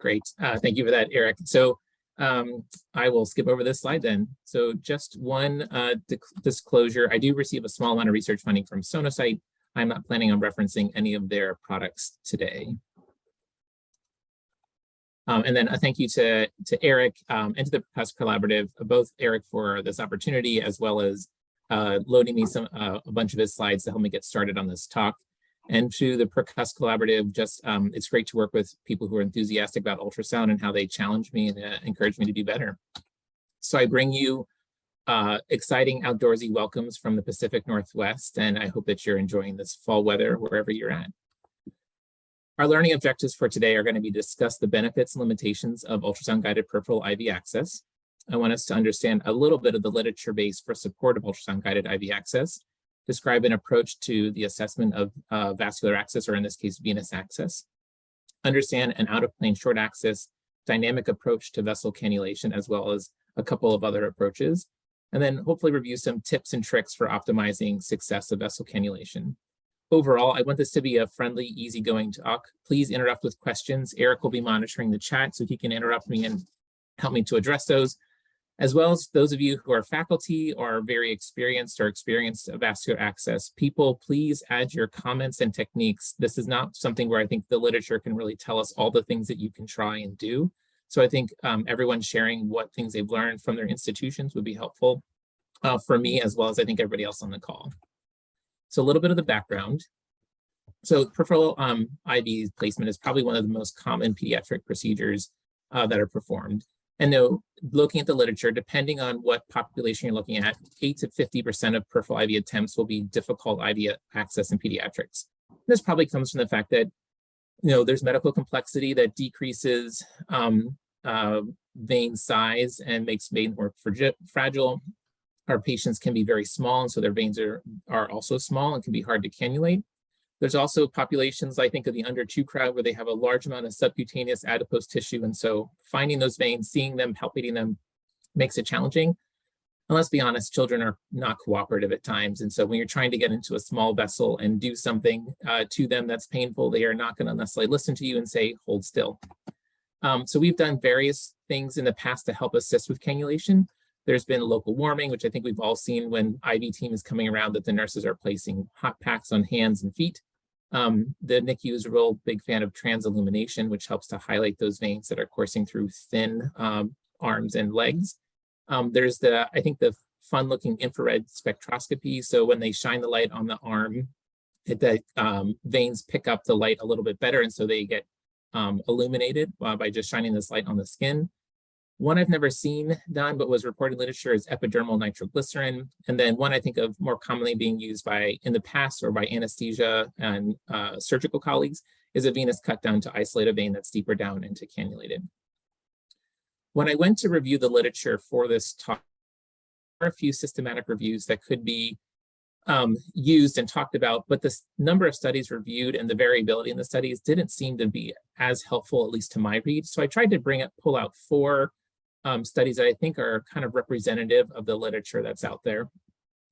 Great. Thank you for that, Eric. So I will skip over this slide then. So just one disclosure, I do receive a small amount of research funding from Sonosite. I'm not planning on referencing any of their products today. And then a thank you to Eric and to the POCUS Collaborative, both Eric for this opportunity, as well as loading me a bunch of his slides to help me get started on this talk. And to the POCUS Collaborative, just it's great to work with people who are enthusiastic about ultrasound and how they challenge me and encourage me to do better. So I bring you exciting outdoorsy welcomes from the Pacific Northwest, and I hope that you're enjoying this fall weather wherever you're at. Our learning objectives for today are going to be discuss the benefits and limitations of ultrasound-guided peripheral IV access. I want us to understand a little bit of the literature base for support of ultrasound-guided IV access, describe an approach to the assessment of vascular access, or in this case, venous access, understand an out-of-plane short access dynamic approach to vessel cannulation, as well as a couple of other approaches, and then hopefully review some tips and tricks for optimizing success of vessel cannulation. Overall, I want this to be a friendly, easygoing talk. Please interrupt with questions. Eric will be monitoring the chat so he can interrupt me and help me to address those, as well as those of you who are faculty or are very experienced or experienced vascular access people. Please add your comments and techniques. This is not something where I think the literature can really tell us all the things that you can try and do. So I think everyone sharing what things they've learned from their institutions would be helpful for me, as well as I think everybody else on the call. So a little bit of the background. So peripheral IV placement is probably one of the most common pediatric procedures that are performed. And though looking at the literature, depending on what population you're looking at, 8 to 50% of peripheral IV attempts will be difficult IV access in pediatrics. This probably comes from the fact that, you know, there's medical complexity that decreases vein size and makes veins more fragile. Our patients can be very small, and so their veins are also small and can be hard to cannulate. There's also populations, I think, of the under 2 crowd where they have a large amount of subcutaneous adipose tissue, and so finding those veins, seeing them, palpating them makes it challenging. And let's be honest, children are not cooperative at times, and so when you're trying to get into a small vessel and do something to them that's painful, they are not going to necessarily listen to you and say, hold still. So we've done various things in the past to help assist with cannulation. There's been local warming, which I think we've all seen when IV team is coming around, that the nurses are placing hot packs on hands and feet. The NICU is a real big fan of transillumination, which helps to highlight those veins that are coursing through thin arms and legs. There's I think the fun looking infrared spectroscopy. So when they shine the light on the arm, the veins pick up the light a little bit better, and so they get illuminated by just shining this light on the skin. One I've never seen done, but was reported in literature, is epidermal nitroglycerin. And then one I think of more commonly being used in the past or by anesthesia and surgical colleagues is a venous cut down to isolate a vein that's deeper down and to cannulate it. When I went to review the literature for this talk, there are a few systematic reviews that could be used and talked about, but the number of studies reviewed and the variability in the studies didn't seem to be as helpful, at least to my read. So I tried to pull out 4 studies that I think are kind of representative of the literature that's out there.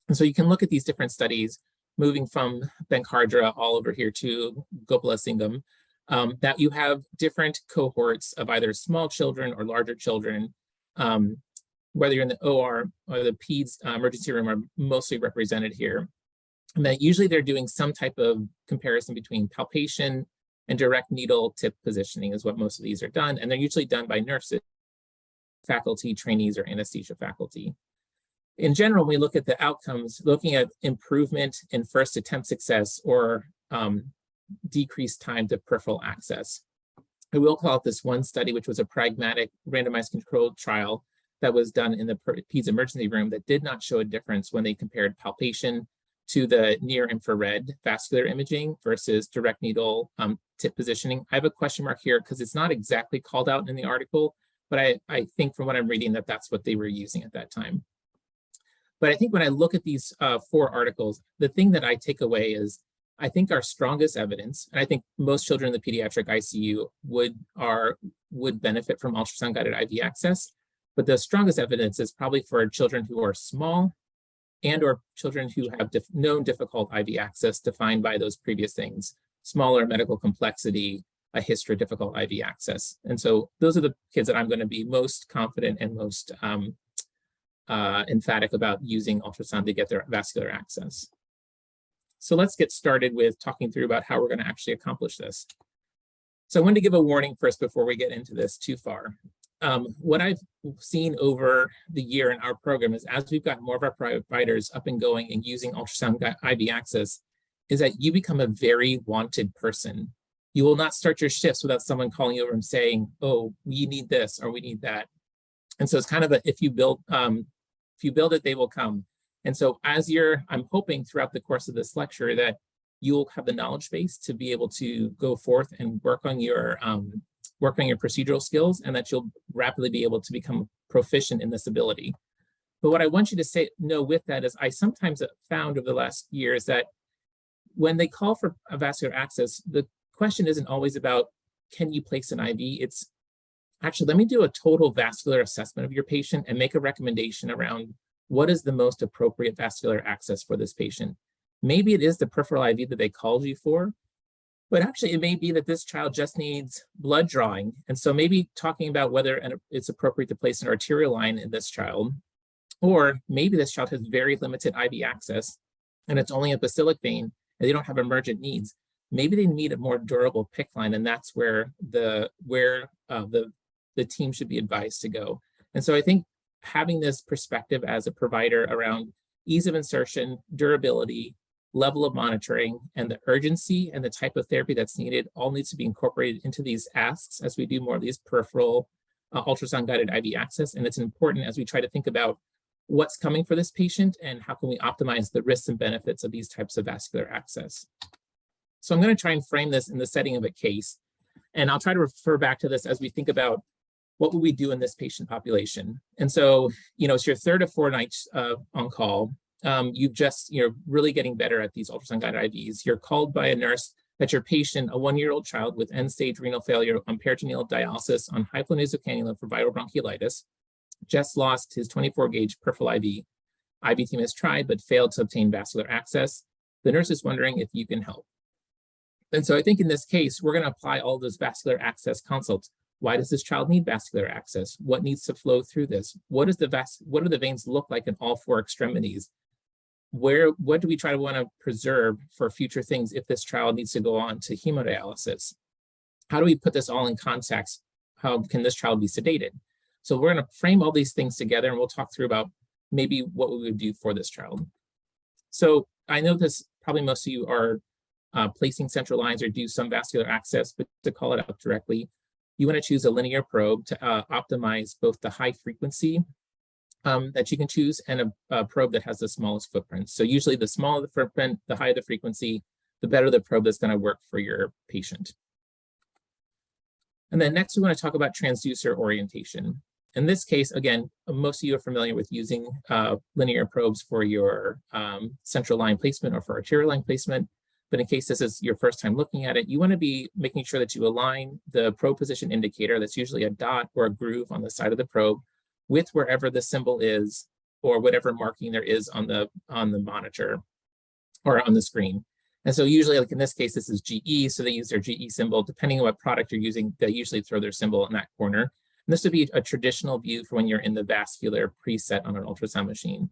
And so you can look at these different studies, moving from Bankardra all over here to Gopalasingham, that you have different cohorts of either small children or larger children, whether you're in the OR or the PEDS emergency room are mostly represented here. And that usually they're doing some type of comparison between palpation and direct needle tip positioning is what most of these are done. And they're usually done by nurses, faculty, trainees, or anesthesia faculty. In general, we look at the outcomes, looking at improvement in first attempt success or decreased time to peripheral access. I will call out this one study, which was a pragmatic randomized controlled trial that was done in the PEDS emergency room that did not show a difference when they compared palpation to the near infrared vascular imaging versus direct needle tip positioning. I have a question mark here because it's not exactly called out in the article, but I think from what I'm reading that that's what they were using at that time. But I think when I look at these 4 articles, the thing that I take away is I think our strongest evidence, and I think most children in the pediatric ICU would benefit from ultrasound-guided IV access, but the strongest evidence is probably for children who are small and or children who have known difficult IV access defined by those previous things, smaller medical complexity, a history of difficult IV access. And so those are the kids that I'm going to be most confident and most emphatic about using ultrasound to get their vascular access. So let's get started with talking through about how we're going to actually accomplish this. So I wanted to give a warning first before we get into this too far. What I've seen over the year in our program is as we've got more of our providers up and going and using ultrasound IV access, is that you become a very wanted person. You will not start your shifts without someone calling you over and saying, oh, we need this or we need that. And so it's kind of a, if you build it, they will come. And so I'm hoping throughout the course of this lecture that you'll have the knowledge base to be able to go forth and work on your procedural skills, and that you'll rapidly be able to become proficient in this ability. But what I want you to know with that is I sometimes have found over the last years that when they call for a vascular access, the question isn't always about, can you place an IV? It's actually, let me do a total vascular assessment of your patient and make a recommendation around what is the most appropriate vascular access for this patient. Maybe it is the peripheral IV that they called you for, but actually it may be that this child just needs blood drawing. And so maybe talking about whether it's appropriate to place an arterial line in this child, or maybe this child has very limited IV access and it's only a basilic vein and they don't have emergent needs. Maybe they need a more durable PICC line, and that's where the team should be advised to go. And so I think having this perspective as a provider around ease of insertion, durability, level of monitoring, and the urgency and the type of therapy that's needed all needs to be incorporated into these asks as we do more of these peripheral ultrasound-guided IV access. And it's important as we try to think about what's coming for this patient and how can we optimize the risks and benefits of these types of vascular access. So I'm going to try and frame this in the setting of a case, and I'll try to refer back to this as we think about what would we do in this patient population. And so, it's your third or fourth night on call. You're really getting better at these ultrasound-guided IVs. You're called by a nurse that your patient, a 1-year-old child with end-stage renal failure on peritoneal dialysis on high flow nasal cannula for viral bronchiolitis, just lost his 24-gauge peripheral IV. IV team has tried but failed to obtain vascular access. The nurse is wondering if you can help. And so I think in this case, we're going to apply all those vascular access consults. Why does this child need vascular access? What needs to flow through this? What do the veins look like in all 4 extremities? What do we try to want to preserve for future things if this child needs to go on to hemodialysis? How do we put this all in context? How can this child be sedated? So we're going to frame all these things together, and we'll talk through about maybe what we would do for this child. So I know this, probably most of you are placing central lines or do some vascular access, but to call it out directly, you want to choose a linear probe to optimize both the high frequency that you can choose and a probe that has the smallest footprint. So usually the smaller the footprint, the higher the frequency, the better the probe that's going to work for your patient. And then next we want to talk about transducer orientation. In this case, again, most of you are familiar with using linear probes for your central line placement or for arterial line placement. But in case this is your first time looking at it, you want to be making sure that you align the probe position indicator, that's usually a dot or a groove on the side of the probe, with wherever the symbol is or whatever marking there is on the monitor or on the screen. And so usually, like in this case, this is GE, so they use their GE symbol. Depending on what product you're using, they usually throw their symbol in that corner. And this would be a traditional view for when you're in the vascular preset on an ultrasound machine.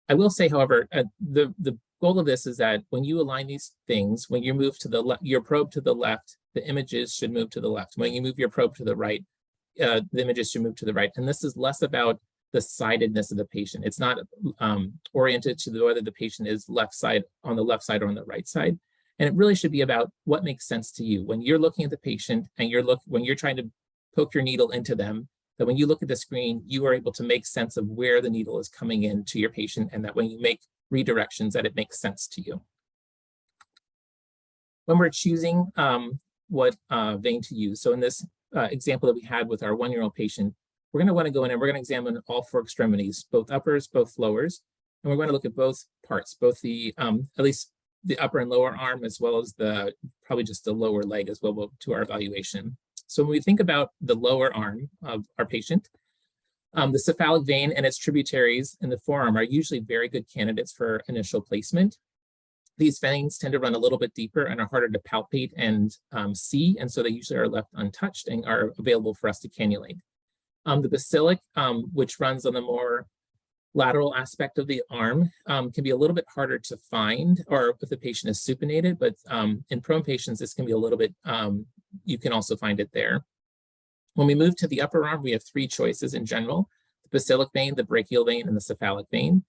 I will say, however, the goal of this is that when you align these things, when you move to your probe to the left, the images should move to the left. When you move your probe to the right, the images should move to the right. And this is less about the sidedness of the patient. It's not oriented to whether the patient is on the left side or on the right side. And it really should be about what makes sense to you. When you're looking at the patient and when you're trying to poke your needle into them, that when you look at the screen, you are able to make sense of where the needle is coming in to your patient, and that when you make redirections, that it makes sense to you. When we're choosing what vein to use, so in this example that we had with our 1-year-old patient, we're going to want to go in and we're going to examine all 4 extremities, both uppers, both lowers, and we're going to look at both parts, both the at least the upper and lower arm, as well as probably just the lower leg as well to our evaluation. So when we think about the lower arm of our patient, the cephalic vein and its tributaries in the forearm are usually very good candidates for initial placement. these veins tend to run a little bit deeper and are harder to palpate and see, and so they usually are left untouched and are available for us to cannulate. The basilic, which runs on the more lateral aspect of the arm, can be a little bit harder to find, or if the patient is supinated, but in prone patients, this can be a little bit, you can also find it there. When we move to the upper arm, we have three choices in general: the basilic vein, the brachial vein, and the cephalic vein.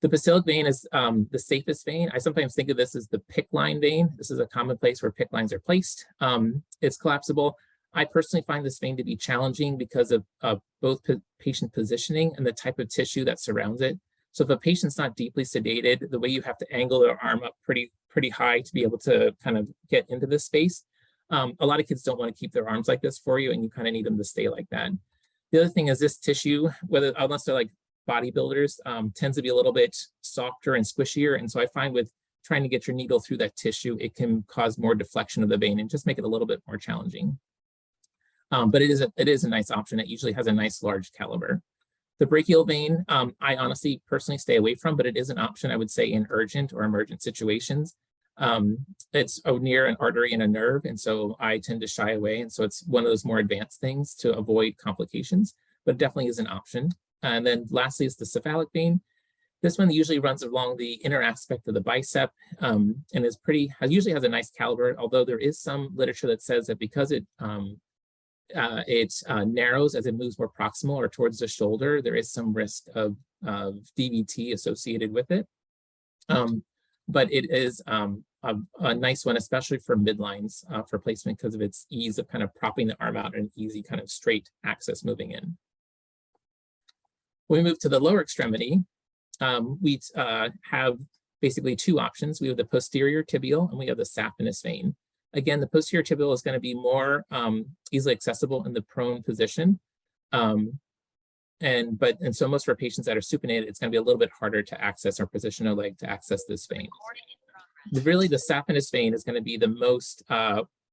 The basilic vein is the safest vein. I sometimes think of this as the PICC line vein. This is a common place where PICC lines are placed. It's collapsible. I personally find this vein to be challenging because of both patient positioning and the type of tissue that surrounds it. So if a patient's not deeply sedated, the way you have to angle their arm up pretty high to be able to kind of get into this space. A lot of kids don't want to keep their arms like this for you, and you kind of need them to stay like that. The other thing is this tissue, unless they're like bodybuilders, tends to be a little bit softer and squishier. And so I find with trying to get your needle through that tissue, it can cause more deflection of the vein and just make it a little bit more challenging. But it is a nice option. It usually has a nice large caliber. The brachial vein, I honestly personally stay away from, but it is an option, I would say, in urgent or emergent situations. It's near an artery and a nerve, and so I tend to shy away. And so it's one of those more advanced things to avoid complications, but it definitely is an option. And then lastly is the cephalic vein. This one usually runs along the inner aspect of the bicep, and is usually has a nice caliber, although there is some literature that says that because it narrows as it moves more proximal or towards the shoulder, there is some risk of DVT associated with it. But it is a nice one, especially for midlines for placement because of its ease of kind of propping the arm out and easy kind of straight access moving in. When we move to the lower extremity, we have basically two options. We have the posterior tibial and we have the saphenous vein. Again, the posterior tibial is going to be more easily accessible in the prone position. And so most of our patients that are supinated, it's going to be a little bit harder to access or position a leg to access this vein. Really, the saphenous vein is going to be the most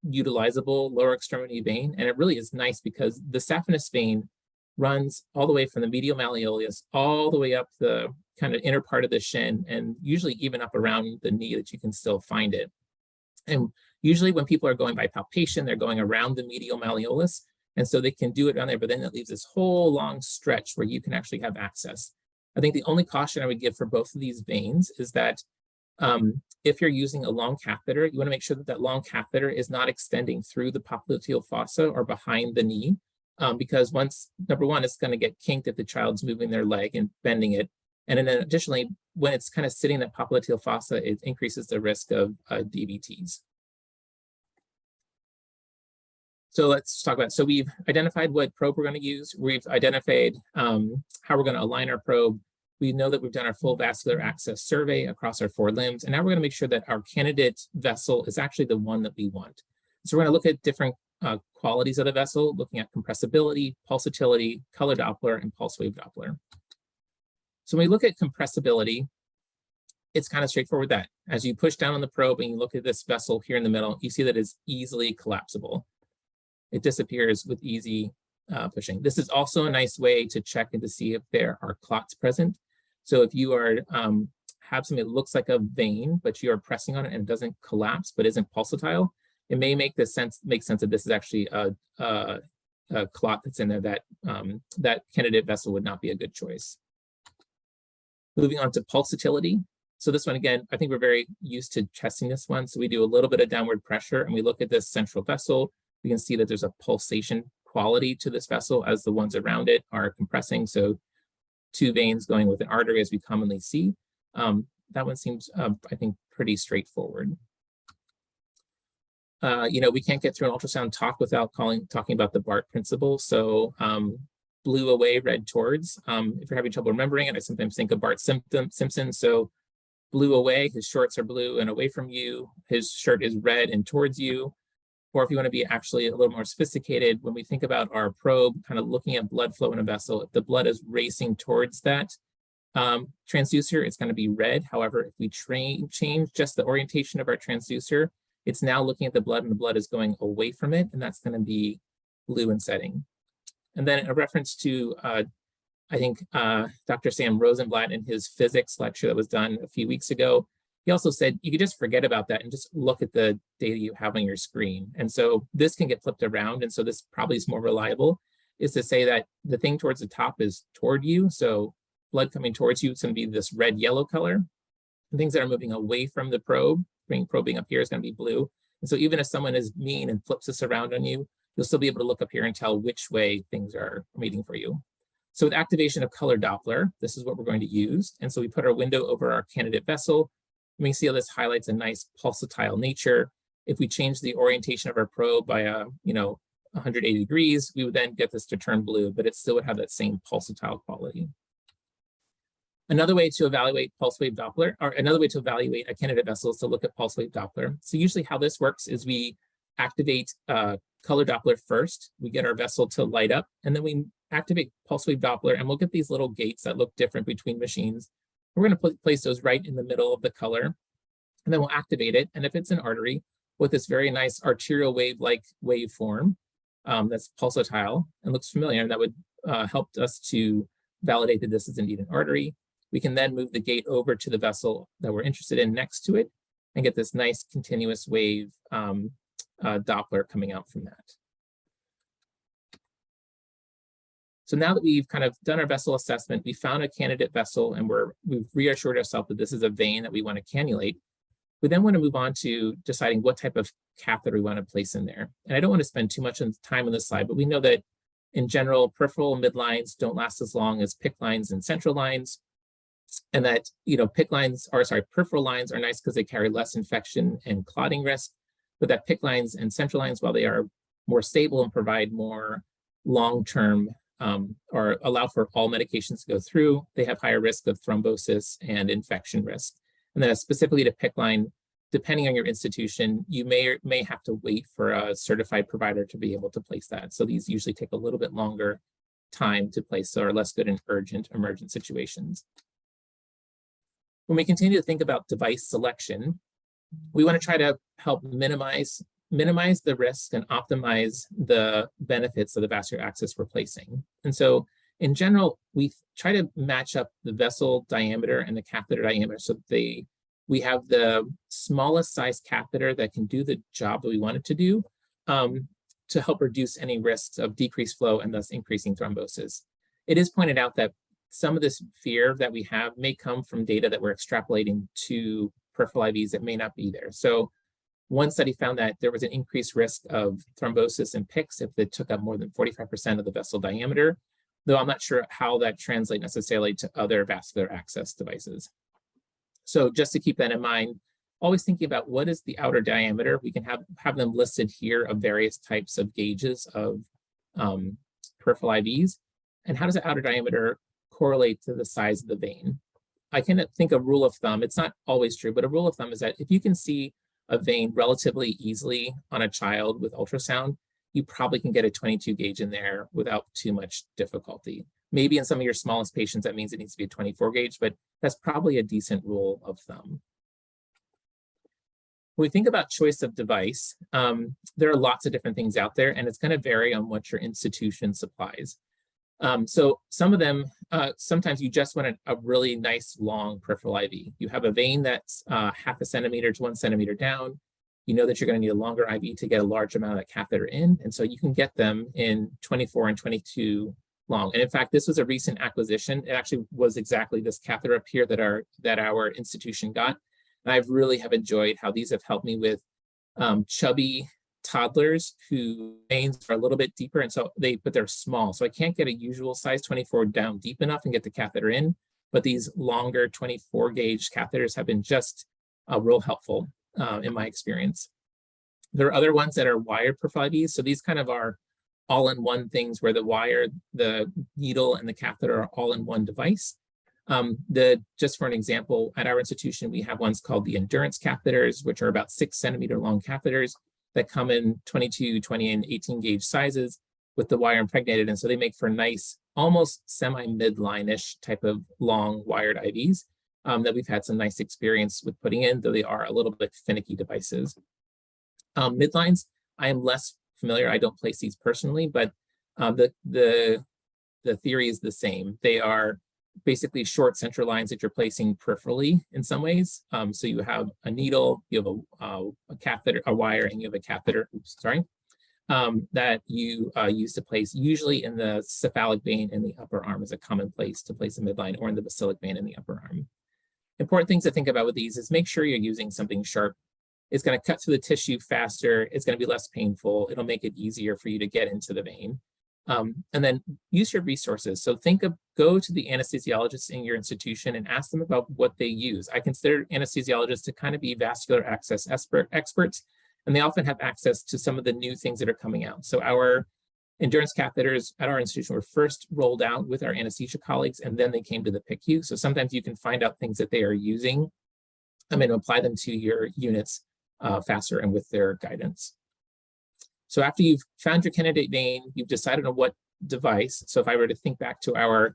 utilizable lower extremity vein. And it really is nice because the saphenous vein runs all the way from the medial malleolus all the way up the kind of inner part of the shin, and usually even up around the knee that you can still find it. And usually when people are going by palpation, they're going around the medial malleolus, and so they can do it down there, but then it leaves this whole long stretch where you can actually have access. I think the only caution I would give for both of these veins is that if you're using a long catheter, you want to make sure that that long catheter is not extending through the popliteal fossa or behind the knee, because number one, it's going to get kinked if the child's moving their leg and bending it. And then additionally, when it's kind of sitting in that popliteal fossa, it increases the risk of DVTs. So let's talk about, so we've identified what probe we're going to use. We've identified how we're going to align our probe. We know that we've done our full vascular access survey across our 4 limbs. And now we're going to make sure that our candidate vessel is actually the one that we want. So we're going to look at different qualities of the vessel, looking at compressibility, pulsatility, color Doppler, and pulse wave Doppler. So when we look at compressibility, it's kind of straightforward that as you push down on the probe and you look at this vessel here in the middle, you see that it's easily collapsible. It disappears with easy pushing. This is also a nice way to check and to see if there are clots present. So if you are have something that looks like a vein, but you are pressing on it and it doesn't collapse, but isn't pulsatile, it may make sense that this is actually a clot that's in there, that that candidate vessel would not be a good choice. Moving on to pulsatility. So this one, again, I think we're very used to testing this one. So we do a little bit of downward pressure and we look at this central vessel. We can see that there's a pulsation quality to this vessel as the ones around it are compressing. So 2 veins going with an artery as we commonly see. That one seems, I think, pretty straightforward. We can't get through an ultrasound talk without talking about the BART principle. So blue away, red towards. If you're having trouble remembering it, I sometimes think of Bart Simpson. So blue away, his shorts are blue and away from you. His shirt is red and towards you. Or if you want to be actually a little more sophisticated, when we think about our probe, kind of looking at blood flow in a vessel, if the blood is racing towards that transducer, it's going to be red. However, if we change just the orientation of our transducer, it's now looking at the blood and the blood is going away from it, and that's going to be blue in setting. And then a reference to, I think, Dr. Sam Rosenblatt in his physics lecture that was done a few weeks ago, he also said you could just forget about that and just look at the data you have on your screen. And so this can get flipped around. And so this probably is more reliable, is to say that the thing towards the top is toward you. So blood coming towards you, it's going to be this red-yellow color. And things that are moving away from the probe, probing up here, is going to be blue. And so even if someone is mean and flips this around on you, you'll still be able to look up here and tell which way things are moving for you. So with activation of color Doppler, this is what we're going to use. And so we put our window over our candidate vessel. And we see how this highlights a nice pulsatile nature. If we change the orientation of our probe by 180 degrees, we would then get this to turn blue, but it still would have that same pulsatile quality. Another way to evaluate pulse wave Doppler, or another way to evaluate a candidate vessel, is to look at pulse wave Doppler. So usually how this works is we activate color Doppler first, we get our vessel to light up, and then we activate pulse wave Doppler, and we'll get these little gates that look different between machines. We're going to place those right in the middle of the color, and then we'll activate it. And if it's an artery, with this very nice arterial wave-like waveform that's pulsatile and looks familiar, and that would help us to validate that this is indeed an artery. We can then move the gate over to the vessel that we're interested in next to it and get this nice continuous wave Doppler coming out from that. So now that we've kind of done our vessel assessment, we found a candidate vessel, and we've reassured ourselves that this is a vein that we want to cannulate. We then want to move on to deciding what type of catheter we want to place in there. And I don't want to spend too much time on this slide, but we know that in general, peripheral midlines don't last as long as PICC lines and central lines. And that, peripheral lines are nice because they carry less infection and clotting risk, but that PICC lines and central lines, while they are more stable and provide more long-term or allow for all medications to go through, they have higher risk of thrombosis and infection risk. And then specifically to PICC line, depending on your institution, you may have to wait for a certified provider to be able to place that. So these usually take a little bit longer time to place, so are less good in urgent emergent situations. When we continue to think about device selection, we want to try to help minimize the risk and optimize the benefits of the vascular access we're placing. And so in general, we try to match up the vessel diameter and the catheter diameter so we have the smallest size catheter that can do the job that we want it to do to help reduce any risks of decreased flow and thus increasing thrombosis. It is pointed out that some of this fear that we have may come from data that we're extrapolating to peripheral IVs that may not be there. So one study found that there was an increased risk of thrombosis in PICCs if they took up more than 45% of the vessel diameter, though I'm not sure how that translates necessarily to other vascular access devices. So just to keep that in mind, always thinking about what is the outer diameter. We can have them listed here of various types of gauges of peripheral IVs. And how does the outer diameter correlate to the size of the vein? I can think a rule of thumb. It's not always true, but a rule of thumb is that if you can see a vein relatively easily on a child with ultrasound, you probably can get a 22 gauge in there without too much difficulty. Maybe in some of your smallest patients, that means it needs to be a 24 gauge, but that's probably a decent rule of thumb. When we think about choice of device, there are lots of different things out there, and it's going to vary on what your institution supplies. So some of them, sometimes you just want a really nice long peripheral IV. You have a vein that's 0.5 centimeter to 1 centimeter down. You know that you're going to need a longer IV to get a large amount of that catheter in. And so you can get them in 24 and 22 long. And in fact, this was a recent acquisition. It actually was exactly this catheter up here that our institution got. And I really have enjoyed how these have helped me with chubby toddlers whose veins are a little bit deeper, and so they're small. So I can't get a usual size 24 down deep enough and get the catheter in, but these longer 24 gauge catheters have been just real helpful in my experience. There are other ones that are wired peripheral IVs. So these kind of are all-in-one things where the wire, the needle, and the catheter are all in one device. Just for an example, at our institution, we have ones called the endurance catheters, which are about 6 centimeter long catheters that come in 22, 20, and 18 gauge sizes with the wire impregnated. And so they make for nice, almost semi-midline-ish type of long wired IVs that we've had some nice experience with putting in, though they are a little bit finicky devices. Midlines, I am less familiar. I don't place these personally, but the theory is the same. They are basically short central lines that you're placing peripherally in some ways. So you have a needle, you have a catheter, a wire, and you have a catheter, that you use to place usually in the cephalic vein in the upper arm is a common place to place a midline, or in the basilic vein in the upper arm. Important things to think about with these is make sure you're using something sharp. It's going to cut through the tissue faster. It's going to be less painful. It'll make it easier for you to get into the vein. And then use your resources. So go to the anesthesiologist in your institution and ask them about what they use. I consider anesthesiologists to kind of be vascular access experts, and they often have access to some of the new things that are coming out. So our endurance catheters at our institution were first rolled out with our anesthesia colleagues, and then they came to the PICU. So sometimes you can find out things that they are using and apply them to your units faster and with their guidance. So after you've found your candidate vein, you've decided on what device. So if I were to think back to our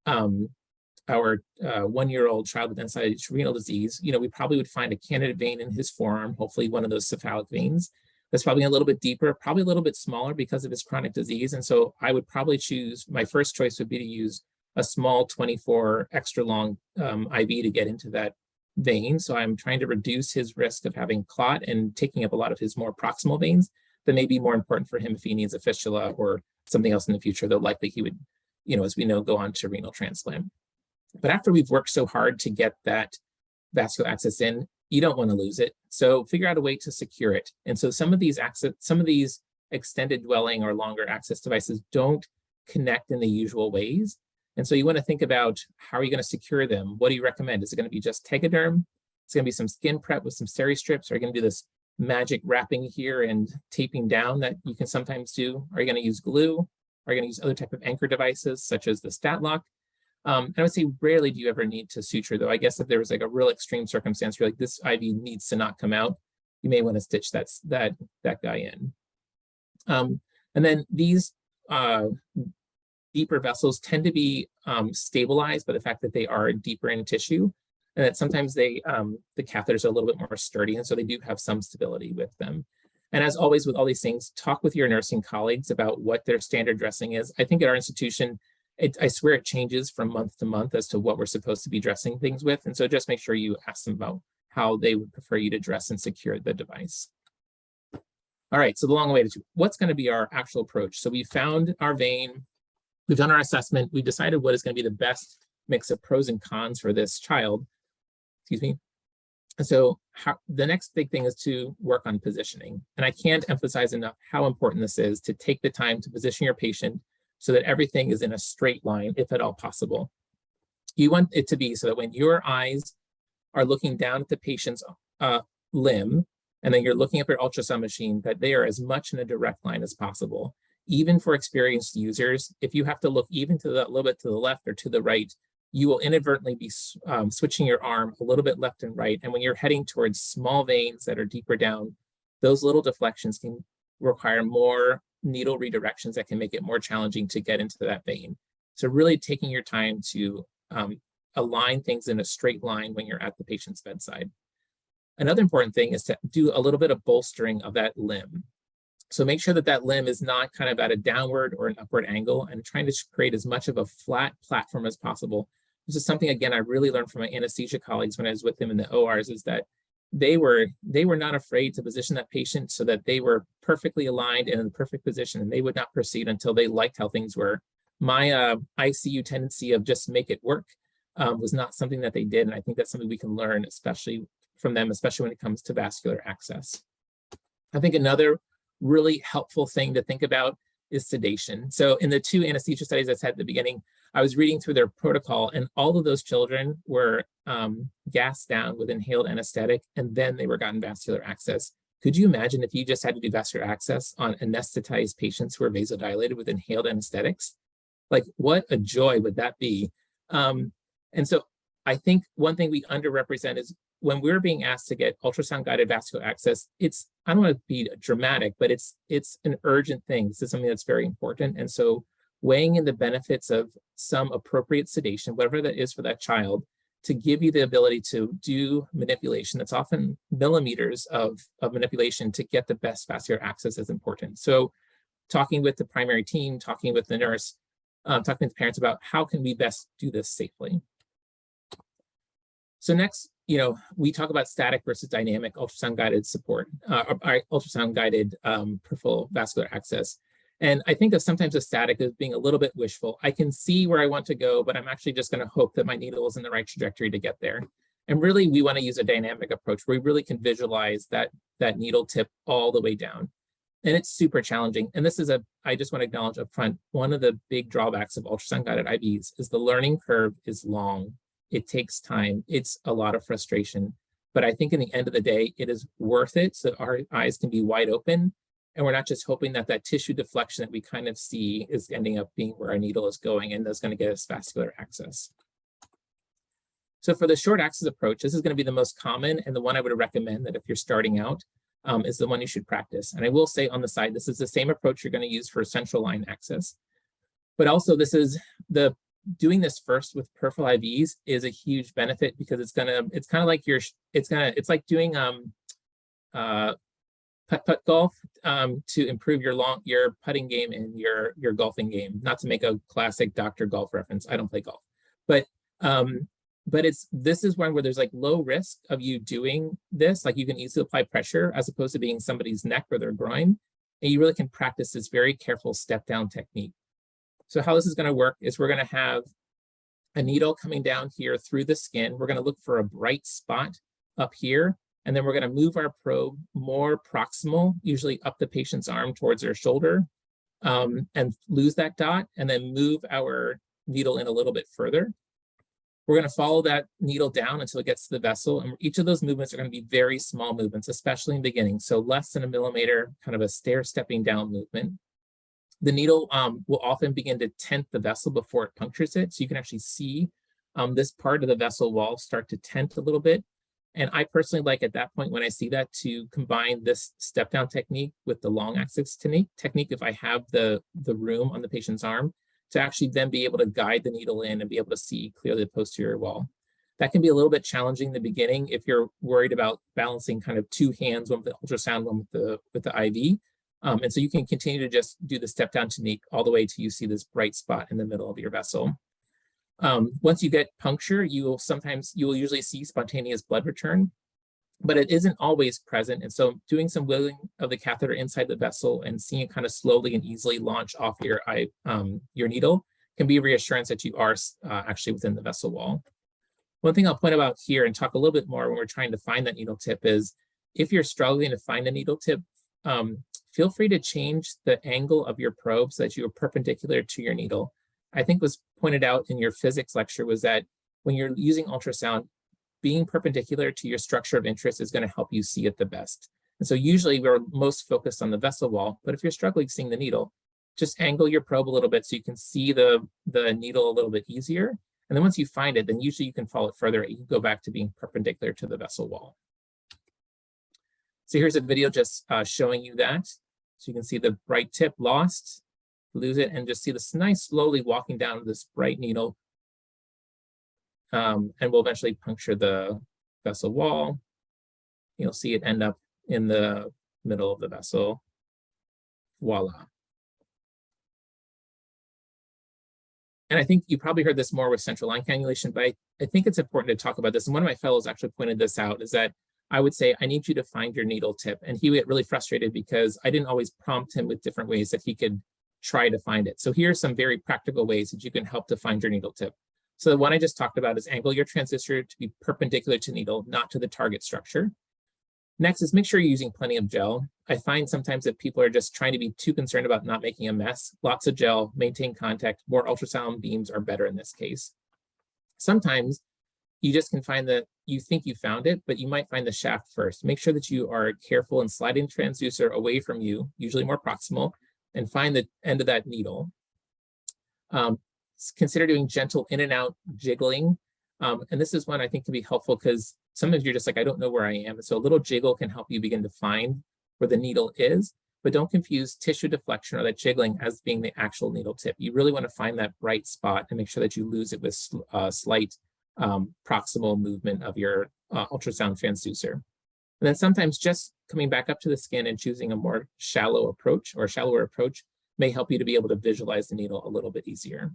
1-year-old child with end-stage renal disease, we probably would find a candidate vein in his forearm, hopefully one of those cephalic veins. That's probably a little bit deeper, probably a little bit smaller because of his chronic disease. And so I would probably choose, my first choice would be to use a small 24 extra long IV to get into that vein. So I'm trying to reduce his risk of having clot and taking up a lot of his more proximal veins. That may be more important for him if he needs a fistula or something else in the future, though likely he would, as we know, go on to renal transplant. But after we've worked so hard to get that vascular access in, you don't want to lose it. So figure out a way to secure it. And so some of these extended dwelling or longer access devices don't connect in the usual ways. And so you want to think about, how are you going to secure them? What do you recommend? Is it going to be just tegaderm? It's going to be some skin prep with some steri strips? Are you going to do this magic wrapping here and taping down that you can sometimes do? Are you going to use glue? Are you going to use other type of anchor devices such as the stat lock? And I would say rarely do you ever need to suture, though. I guess if there was like a real extreme circumstance, you're like, this IV needs to not come out, you may want to stitch that guy in. And then these deeper vessels tend to be stabilized by the fact that they are deeper in tissue, and that sometimes the catheters are a little bit more sturdy, and so they do have some stability with them. And as always with all these things, talk with your nursing colleagues about what their standard dressing is. I think at our institution, I swear it changes from month to month as to what we're supposed to be dressing things with. And so just make sure you ask them about how they would prefer you to dress and secure the device. All right, so the long way to what's going to be our actual approach. So we found our vein, we've done our assessment, we've decided what is going to be the best mix of pros and cons for this child. Excuse me. And so the next big thing is to work on positioning. And I can't emphasize enough how important this is, to take the time to position your patient so that everything is in a straight line, if at all possible. You want it to be so that when your eyes are looking down at the patient's limb, and then you're looking at your ultrasound machine, that they are as much in a direct line as possible. Even for experienced users, if you have to look even to a little bit to the left or to the right, you will inadvertently be switching your arm a little bit left and right. And when you're heading towards small veins that are deeper down, those little deflections can require more needle redirections that can make it more challenging to get into that vein. So really taking your time to align things in a straight line when you're at the patient's bedside. Another important thing is to do a little bit of bolstering of that limb. So make sure that that limb is not kind of at a downward or an upward angle, and trying to create as much of a flat platform as possible. This is something, again, I really learned from my anesthesia colleagues when I was with them in the ORs, is that they were not afraid to position that patient so that they were perfectly aligned and in the perfect position, and they would not proceed until they liked how things were. My ICU tendency of just make it work was not something that they did, and I think that's something we can learn, especially from them, especially when it comes to vascular access. I think another really helpful thing to think about is sedation. So in the 2 anesthesia studies I said at the beginning, I was reading through their protocol, and all of those children were gassed down with inhaled anesthetic, and then they were gotten vascular access. Could you imagine if you just had to do vascular access on anesthetized patients who are vasodilated with inhaled anesthetics? Like, what a joy would that be? And so I think one thing we underrepresent is when we're being asked to get ultrasound guided vascular access, I don't want to be dramatic, but it's an urgent thing. This is something that's very important. And so weighing in the benefits of some appropriate sedation, whatever that is for that child, to give you the ability to do manipulation that's often millimeters of manipulation to get the best vascular access is important. So talking with the primary team, talking with the nurse, talking to parents about how can we best do this safely. So next, we talk about static versus dynamic ultrasound-guided support, ultrasound-guided peripheral vascular access. And I think of sometimes a static as being a little bit wishful. I can see where I want to go, but I'm actually just going to hope that my needle is in the right trajectory to get there. And really, we want to use a dynamic approach where we really can visualize that needle tip all the way down. And it's super challenging. And this is I just want to acknowledge up front, one of the big drawbacks of ultrasound-guided IVs is the learning curve is long. It takes time. It's a lot of frustration. But I think in the end of the day, it is worth it so our eyes can be wide open. And we're not just hoping that that tissue deflection that we kind of see is ending up being where our needle is going and that's going to get us vascular access. So for the short axis approach, this is going to be the most common and the one I would recommend that if you're starting out is the one you should practice. And I will say on the side, this is the same approach you're going to use for central line access. But also this is doing this first with peripheral IVs is a huge benefit because it's kind of like it's like doing putt golf to improve your putting game and your golfing game. Not to make a classic Dr. Golf reference. I don't play golf, but this is one where there's like low risk of you doing this. Like you can easily apply pressure as opposed to being somebody's neck or their groin, and you really can practice this very careful step down technique. So how this is going to work is we're going to have a needle coming down here through the skin. We're going to look for a bright spot up here. And then we're going to move our probe more proximal, usually up the patient's arm towards their shoulder, and lose that dot, and then move our needle in a little bit further. We're going to follow that needle down until it gets to the vessel. And each of those movements are going to be very small movements, especially in the beginning. So less than a millimeter, kind of a stair-stepping down movement. The needle will often begin to tent the vessel before it punctures it. So you can actually see this part of the vessel wall start to tent a little bit. And I personally like at that point when I see that to combine this step down technique with the long axis technique if I have the room on the patient's arm to actually then be able to guide the needle in and be able to see clearly the posterior wall. That can be a little bit challenging in the beginning if you're worried about balancing kind of two hands, one with the ultrasound, one with the IV. And so you can continue to just do the step down technique all the way till you see this bright spot in the middle of your vessel. Once you get puncture, you will usually see spontaneous blood return, but it isn't always present. And so doing some wiggling of the catheter inside the vessel and seeing it kind of slowly and easily launch off your needle can be a reassurance that you are actually within the vessel wall. One thing I'll point out here and talk a little bit more when we're trying to find that needle tip is if you're struggling to find a needle tip, feel free to change the angle of your probe so that you are perpendicular to your needle. I think was pointed out in your physics lecture was that when you're using ultrasound, being perpendicular to your structure of interest is going to help you see it the best. And so usually we're most focused on the vessel wall, but if you're struggling seeing the needle, just angle your probe a little bit so you can see the needle a little bit easier. And then once you find it, then usually you can follow it further. You can go back to being perpendicular to the vessel wall. So here's a video just showing you that. So you can see the bright tip lost, lose it, and just see this nice slowly walking down this bright needle. And we'll eventually puncture the vessel wall. You'll see it end up in the middle of the vessel. Voila. And I think you probably heard this more with central line cannulation, but I think it's important to talk about this. And one of my fellows actually pointed this out, is that I would say, I need you to find your needle tip. And he would get really frustrated because I didn't always prompt him with different ways that he could try to find it. So here are some very practical ways that you can help to find your needle tip. So the one I just talked about is angle your transducer to be perpendicular to needle, not to the target structure. Next is make sure you're using plenty of gel. I find sometimes that people are just trying to be too concerned about not making a mess. Lots of gel, maintain contact, more ultrasound beams are better in this case. Sometimes you just can find that you think you found it, but you might find the shaft first. Make sure that you are careful in sliding the transducer away from you, usually more proximal, and find the end of that needle. Consider doing gentle in and out jiggling. And this is one I think can be helpful because sometimes you're just like, I don't know where I am. And so a little jiggle can help you begin to find where the needle is, but don't confuse tissue deflection or that jiggling as being the actual needle tip. You really want to find that bright spot and make sure that you lose it with slight proximal movement of your ultrasound transducer. And then sometimes just coming back up to the skin and choosing a more shallower approach may help you to be able to visualize the needle a little bit easier.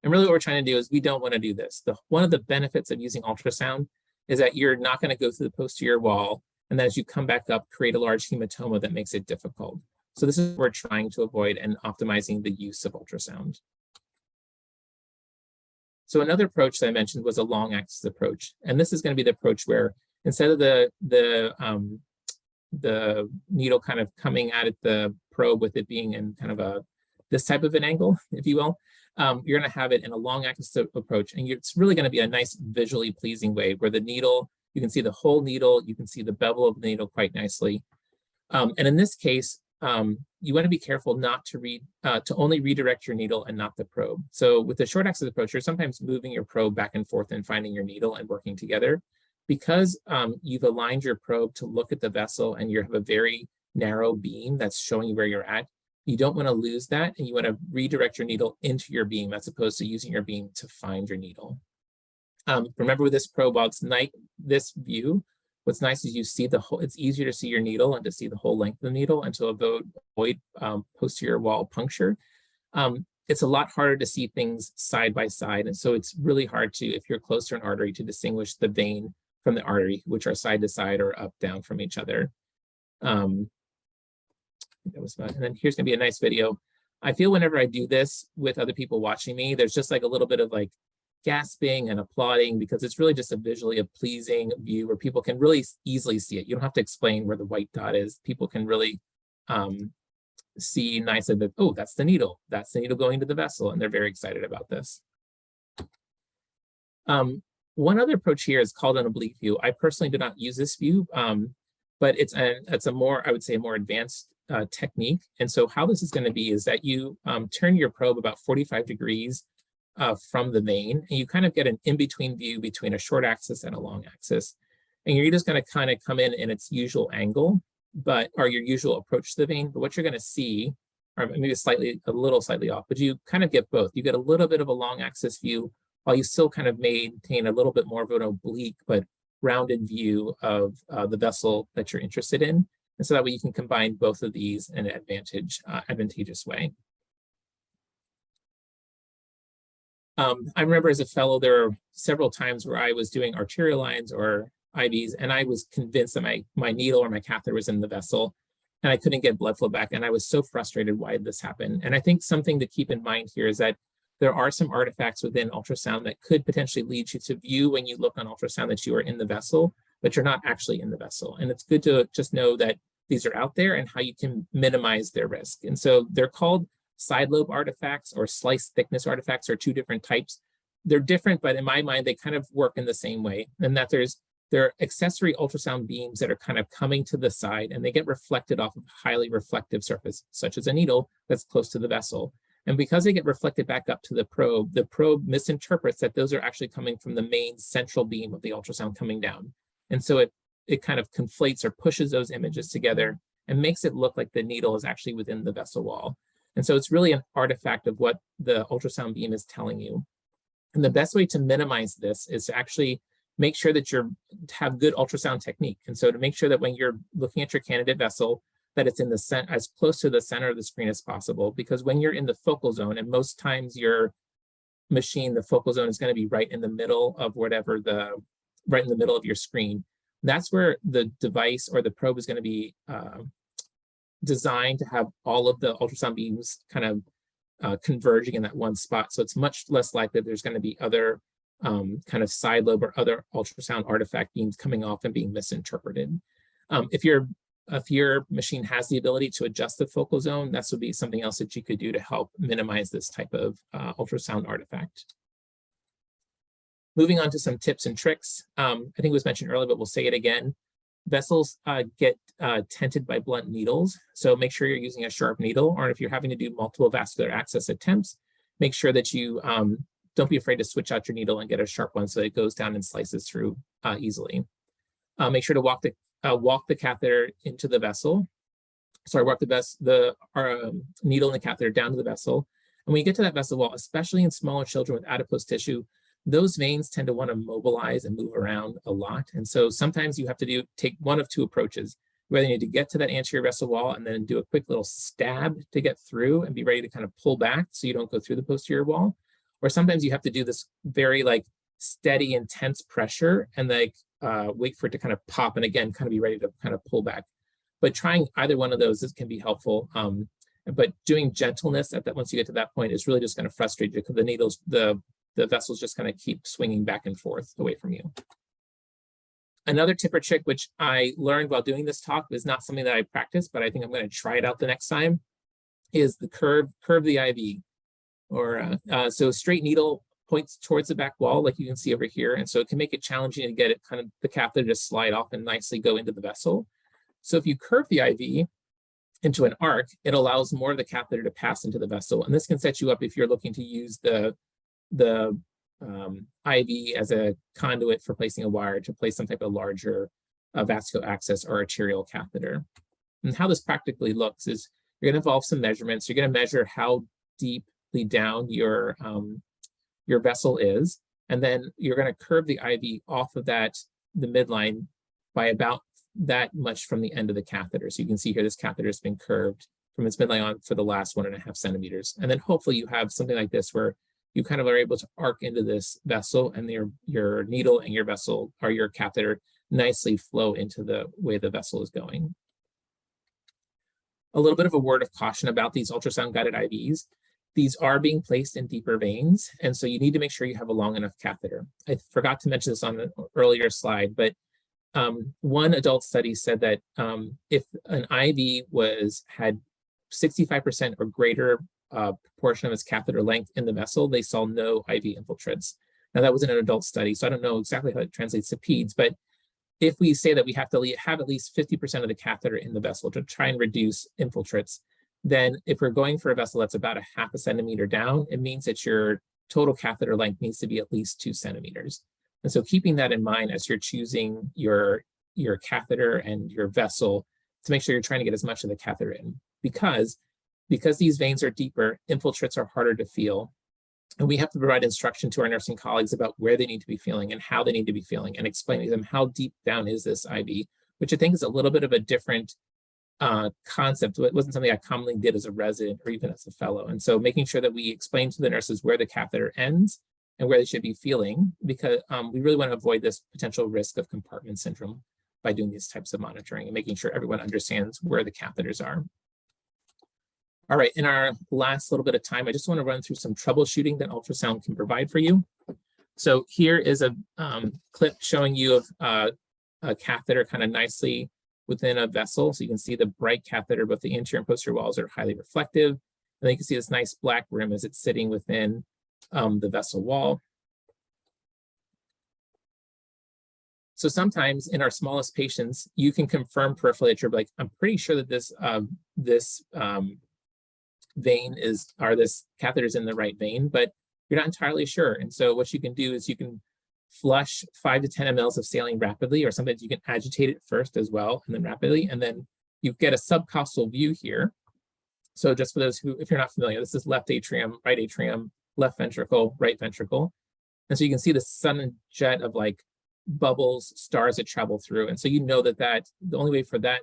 And really what we're trying to do is we don't want to do this. One of the benefits of using ultrasound is that you're not going to go through the posterior wall, and then as you come back up, create a large hematoma that makes it difficult. So this is what we're trying to avoid and optimizing the use of ultrasound. So another approach that I mentioned was a long axis approach. And this is going to be the approach where instead of the needle kind of coming at the probe with it being in kind of this type of an angle, if you will, you're going to have it in a long axis approach. And it's really going to be a nice visually pleasing way where the needle, you can see the whole needle, you can see the bevel of the needle quite nicely. And in this case, you want to be careful not to only redirect your needle and not the probe. So with the short axis approach, you're sometimes moving your probe back and forth and finding your needle and working together. Because you've aligned your probe to look at the vessel and you have a very narrow beam that's showing you where you're at, you don't want to lose that, and you want to redirect your needle into your beam as opposed to using your beam to find your needle. Remember with this probe, while it's this view, what's nice is you see the whole, it's easier to see your needle and to see the whole length of the needle and to avoid posterior wall puncture. It's a lot harder to see things side by side. And so it's really hard to, if you're close to an artery, to distinguish the vein from the artery, which are side to side or up, down from each other. That was fun. And then here's gonna be a nice video. I feel whenever I do this with other people watching me, there's just like a little bit of like gasping and applauding because it's really just a visually a pleasing view where people can really easily see it. You don't have to explain where the white dot is. People can really see nicely that, oh, that's the needle going to the vessel, and they're very excited about this. One other approach here is called an oblique view. I personally do not use this view, but it's a more, I would say, a more advanced technique. And so how this is going to be is that you turn your probe about 45 degrees from the vein, and you kind of get an in-between view between a short axis and a long axis. And you're just going to kind of come in its usual angle, or your usual approach to the vein. But what you're going to see, or maybe a little slightly off, but you kind of get both. You get a little bit of a long axis view while you still kind of maintain a little bit more of an oblique but rounded view of the vessel that you're interested in. And so that way you can combine both of these in an advantageous way. I remember as a fellow, there were several times where I was doing arterial lines or IVs, and I was convinced that my needle or my catheter was in the vessel, and I couldn't get blood flow back. And I was so frustrated why this happened. And I think something to keep in mind here is that there are some artifacts within ultrasound that could potentially lead you to view when you look on ultrasound that you are in the vessel, but you're not actually in the vessel. And it's good to just know that these are out there and how you can minimize their risk. And so they're called side lobe artifacts or slice thickness artifacts, are two different types. They're different, but in my mind, they kind of work in the same way, and that there are accessory ultrasound beams that are kind of coming to the side, and they get reflected off of a highly reflective surface, such as a needle that's close to the vessel. And because they get reflected back up to the probe misinterprets that those are actually coming from the main central beam of the ultrasound coming down. And so it kind of conflates or pushes those images together and makes it look like the needle is actually within the vessel wall. And so it's really an artifact of what the ultrasound beam is telling you. And the best way to minimize this is to actually make sure that you have good ultrasound technique. And so to make sure that when you're looking at your candidate vessel, that it's in the as close to the center of the screen as possible. Because when you're in the focal zone, and most times your machine, the focal zone is going to be right in the middle of right in the middle of your screen. That's where the device or the probe is going to be designed to have all of the ultrasound beams kind of converging in that one spot. So it's much less likely there's going to be other kind of side lobe or other ultrasound artifact beams coming off and being misinterpreted. If your machine has the ability to adjust the focal zone, that would be something else that you could do to help minimize this type of ultrasound artifact. Moving on to some tips and tricks. I think it was mentioned earlier, but we'll say it again. Vessels get tented by blunt needles, so make sure you're using a sharp needle, or if you're having to do multiple vascular access attempts, make sure that you don't be afraid to switch out your needle and get a sharp one so it goes down and slices through easily. Make sure to walk the catheter into the vessel. Sorry, walk the needle and the catheter down to the vessel. And when you get to that vessel wall, especially in smaller children with adipose tissue, those veins tend to want to mobilize and move around a lot. And so sometimes you have to take one of two approaches. whether you need to get to that anterior vessel wall and then do a quick little stab to get through and be ready to kind of pull back so you don't go through the posterior wall. Or sometimes you have to do this very like steady, intense pressure and like wait for it to kind of pop and again, kind of be ready to kind of pull back. But trying either one of those can be helpful. But doing gentleness at that, once you get to that point, is really just going to frustrate you because the needles, the vessels just kind of keep swinging back and forth away from you. Another tip or trick, which I learned while doing this talk, is not something that I practice, but I think I'm going to try it out the next time, is the curve the IV. Or so straight needle points towards the back wall, like you can see over here. And so it can make it challenging to get it kind of the catheter to slide off and nicely go into the vessel. So if you curve the IV into an arc, it allows more of the catheter to pass into the vessel. And this can set you up if you're looking to use the IV as a conduit for placing a wire to place some type of larger vascular access or arterial catheter. And how this practically looks is you're going to involve some measurements. You're going to measure how deeply down your vessel is, and then you're going to curve the IV off of the midline by about that much from the end of the catheter. So you can see here this catheter has been curved from its midline on for the last 1.5 centimeters. And then hopefully you have something like this where you kind of are able to arc into this vessel and your needle and your vessel or your catheter nicely flow into the way the vessel is going. A little bit of a word of caution about these ultrasound guided IVs. These are being placed in deeper veins, and so you need to make sure you have a long enough catheter. I forgot to mention this on an earlier slide, but one adult study said that if an IV had 65% or greater proportion of its catheter length in the vessel, they saw no IV infiltrates. Now that was in an adult study, so I don't know exactly how it translates to peds, but if we say that we have to have at least 50% of the catheter in the vessel to try and reduce infiltrates, then if we're going for a vessel that's about 0.5 centimeter down, it means that your total catheter length needs to be at least 2 centimeters. And so keeping that in mind as you're choosing your catheter and your vessel to make sure you're trying to get as much of the catheter in, because these veins are deeper, infiltrates are harder to feel. And we have to provide instruction to our nursing colleagues about where they need to be feeling and how they need to be feeling, and explaining to them how deep down is this IV, which I think is a little bit of a different concept. It wasn't something I commonly did as a resident or even as a fellow. And so making sure that we explain to the nurses where the catheter ends and where they should be feeling, because we really want to avoid this potential risk of compartment syndrome by doing these types of monitoring and making sure everyone understands where the catheters are. All right, in our last little bit of time, I just want to run through some troubleshooting that ultrasound can provide for you. So here is a clip showing you of a catheter kind of nicely within a vessel. So you can see the bright catheter, both the anterior and posterior walls are highly reflective. And then you can see this nice black rim as it's sitting within the vessel wall. So sometimes in our smallest patients, you can confirm peripherally that you're like, I'm pretty sure that this catheter is in the right vein, but you're not entirely sure. And so what you can do is you can flush 5 to 10 mLs of saline rapidly, or sometimes you can agitate it first as well, and then rapidly, and then you get a subcostal view here. So just for those who, if you're not familiar, this is left atrium, left ventricle, right ventricle. And so you can see the sudden jet of like bubbles, stars that travel through. And so you know that the only way for that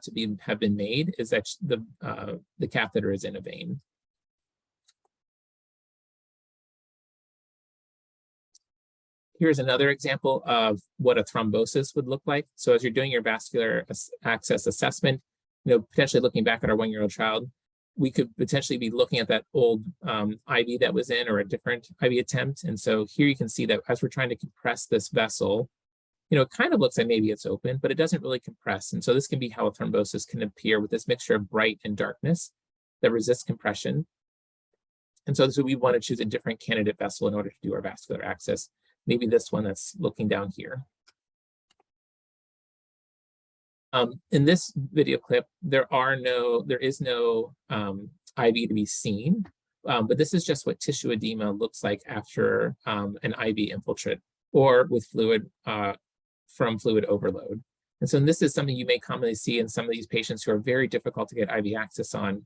to have been made is that the catheter is in a vein. Here's another example of what a thrombosis would look like. So as you're doing your vascular access assessment, potentially looking back at our 1-year-old child, we could potentially be looking at that old IV that was in, or a different IV attempt. And so here you can see that as we're trying to compress this vessel, it kind of looks like maybe it's open, but it doesn't really compress. And so this can be how a thrombosis can appear, with this mixture of bright and darkness that resists compression. And so we want to choose a different candidate vessel in order to do our vascular access. Maybe this one that's looking down here. In this video clip, there is no IV to be seen, but this is just what tissue edema looks like after an IV infiltrate or with fluid from fluid overload. And so this is something you may commonly see in some of these patients who are very difficult to get IV access on.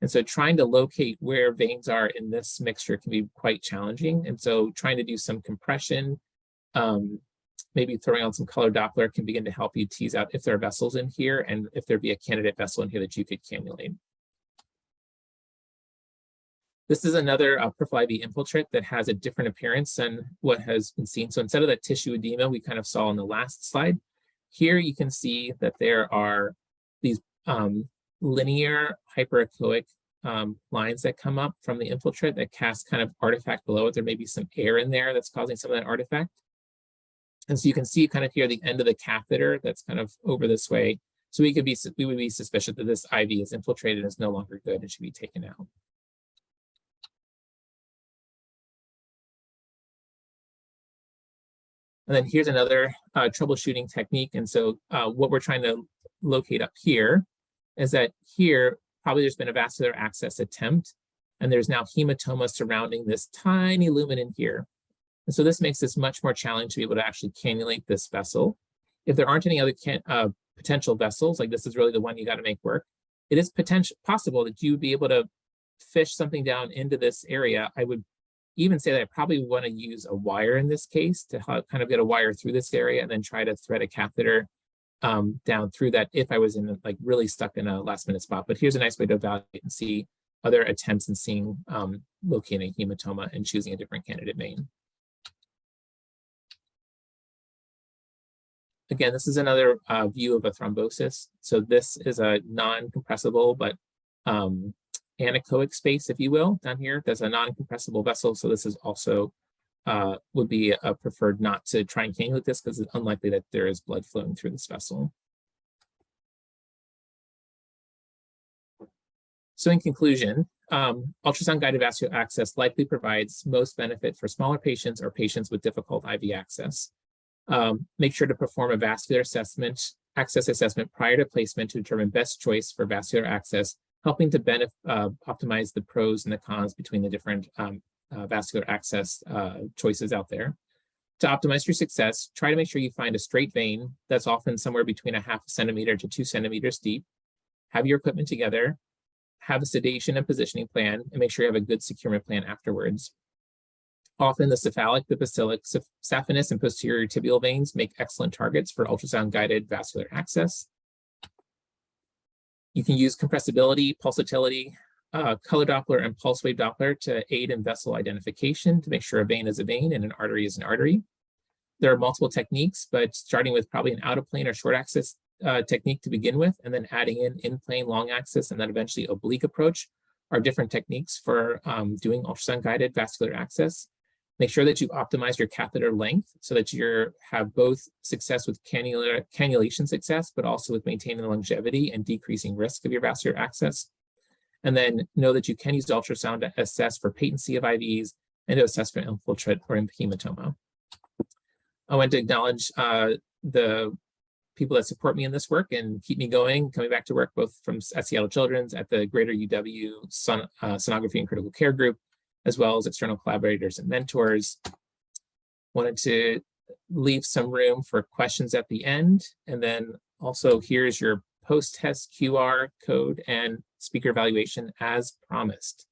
And so trying to locate where veins are in this mixture can be quite challenging. And so trying to do some compression maybe throwing on some color Doppler can begin to help you tease out if there are vessels in here and if there'd be a candidate vessel in here that you could cannulate. This is another peripheral IV infiltrate that has a different appearance than what has been seen. So instead of that tissue edema we kind of saw on the last slide, here you can see that there are these linear hyperechoic lines that come up from the infiltrate that cast kind of artifact below it. There may be some air in there that's causing some of that artifact. And so you can see kind of here the end of the catheter that's kind of over this way. So we would be suspicious that this IV is infiltrated and is no longer good and should be taken out. And then here's another troubleshooting technique. And so what we're trying to locate up here is that here, probably there's been a vascular access attempt, and there's now hematoma surrounding this tiny lumen in here. And so this makes this much more challenging to be able to actually cannulate this vessel. If there aren't any other potential vessels, like this is really the one you got to make work, it is possible that you would be able to fish something down into this area. I would even say that I probably want to use a wire in this case to kind of get a wire through this area and then try to thread a catheter down through that if I was in like really stuck in a last minute spot. But here's a nice way to evaluate and see other attempts and seeing locating hematoma and choosing a different candidate vein. Again, this is another view of a thrombosis. So this is a non-compressible but anechoic space, if you will, down here. There's a non-compressible vessel, so this is also would be preferred not to try and cannulate this because it's unlikely that there is blood flowing through this vessel. So in conclusion, ultrasound-guided vascular access likely provides most benefit for smaller patients or patients with difficult IV access. Make sure to perform a vascular access assessment prior to placement to determine best choice for vascular access, helping to optimize the pros and the cons between the different vascular access choices out there. To optimize your success, try to make sure you find a straight vein that's often somewhere between 0.5 centimeter to 2 centimeters deep. Have your equipment together, have a sedation and positioning plan, and make sure you have a good securement plan afterwards. Often the cephalic, the bacillic, saphenous, and posterior tibial veins make excellent targets for ultrasound-guided vascular access. You can use compressibility, pulsatility, color Doppler, and pulse wave Doppler to aid in vessel identification to make sure a vein is a vein and an artery is an artery. There are multiple techniques, but starting with probably an out-of-plane or short axis technique to begin with, and then adding in-plane, long axis, and then eventually oblique approach are different techniques for doing ultrasound-guided vascular access. Make sure that you optimize your catheter length so that you have both success with cannulation success, but also with maintaining the longevity and decreasing risk of your vascular access. And then know that you can use ultrasound to assess for patency of IVs and to assess for infiltrate or hematoma. I want to acknowledge the people that support me in this work and keep me going, coming back to work, both from at Seattle Children's, at the Greater UW Sonography and Critical Care Group, as well as external collaborators and mentors. Wanted to leave some room for questions at the end. And then also here's your post-test QR code and speaker evaluation as promised.